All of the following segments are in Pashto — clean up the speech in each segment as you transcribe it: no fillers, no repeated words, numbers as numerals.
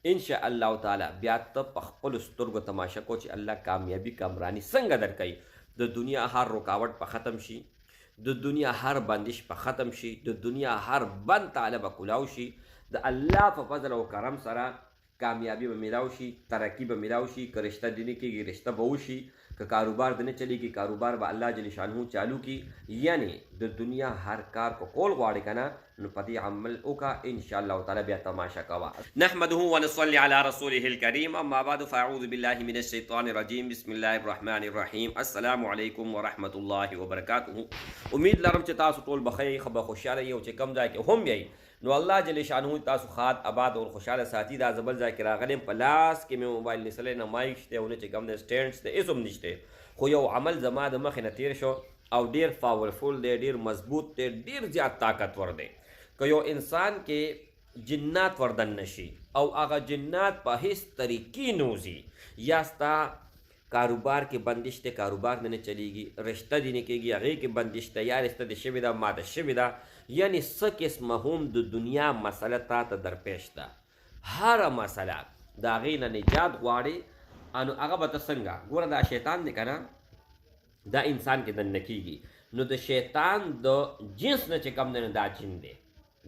ان شاء الله تعالی بیا ته په خپلو سترګو تماشه کو چې الله کامیابي کامراني څنګه درکوي. د دنیا هر رکاوټ په ختم شي، د دنیا هر بندش په ختم شي، د دنیا هر بند تعالی به کولاو شي. د الله په فضل او کرم سره کامیابی به میلاو شي، ترقی به میلاو شي. که رشته دینی کېږي رشته به وشي، که کاروبار د نه چلیږي کاروبار به الله جل شانه چالو کی. یعنی د دنیا هر کار کو کول غواړي کنه نو په دې عمل وکړه ان شاء الله تعالی بیا تماشا کوه. نحمده ونصلي على رسوله الكريم، اما بعد فاعوذ بالله من الشيطان الرجيم، بسم الله الرحمن الرحيم. السلام علیکم ورحمۃ الله وبرکاته. امید لرم چې تاسو ټول بخیر خبر خوشاله یو چې کم ځای کې هم یې نو الله جل شانه تاسو خاد آباد او خوشاله ساتي. دا زبل ځای کې راغلم په لاس کې مې موبایل نسلې نه مایک شته او نه چې کم نه سټینډ شته هېڅ هم نشته، خو یو عمل زما د مخې نه تیر شو او ډیر پاورفول دی، ډیر مضبوط دی، ډیر زیات طاقتور دی. که یو انسان کې جنات وردن نشي او هغه جنات په هیڅ طریقې نوزي، یا ستا کاروبار کې بندش ته کاروبار نه چلیږي، رشته دې نه کېږي هغې کې بندش ته، یا رشته دې شوې ده ماته شوې ده، یعنی څه قسمه هم د دنیا مسله تا ته درپېښ ده، هره مسله د هغې نه نجات غواړې نو هغه به ته څنګه ګوره دا شیطان دی که نه دا انسان کې دننه کېږي نو د شیطان د جنس نه چې کم دی نو دا جن دی،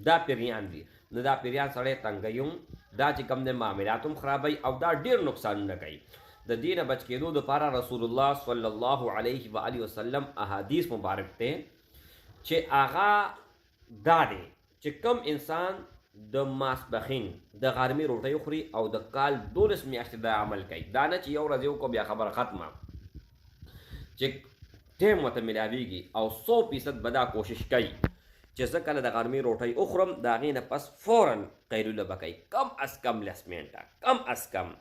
دا پیریان دي. نو دا پیریان سړی تنګوي هم، دا چې کم دی معاملات هم خرابوي او دا ډېر نقصانونه کوي. د دې نه بچ کېدو دپاره رسول الله صلی الله علیه و آله وسلم احادیث مبارک دی چې هغه دا دی چې کم انسان د ماسپښین د غرمې روټۍ خوري او د کال 12 میاشتې دا عمل کوي، دا نه چې یو ورځ یې وکړو بیا خبره ختمه، چې ټیم ورته میلاویږي او 100% به دا کوشش کوي چې زه کله د غرمې روټۍ وخورم د هغې نه پس فورا قیلوله به کوي، کم از کم 10 منټه کم از کم.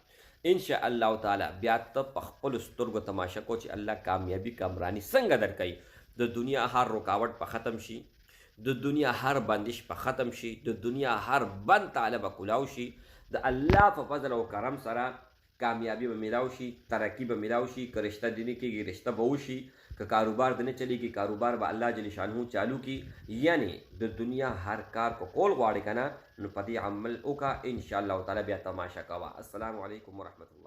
ان شاء الله تعالی بیا ته په خپلو سترګو تماشه کو چې الله کامیابي کامراني څنګه درکوي. د دنیا هر رکاوټ په ختم شي، د دنیا هر بندش په ختم شي، د دنیا هر بند تعالی به کولاو شي. د الله په فضل او کرم سره کامیابی به میلاو شي، ترقی به میلاو شي. که رشته دینی کېږي رشته به وشي، که کاروبار د نه چلیږي کاروبار به الله جل شانه چالو کی. یعنی د دنیا هر کار کو کول غواړي که نه نو په دې عمل وکړه ان شاء الله تعالی بیا تماشا کوه. السلام علیکم ورحمت الله.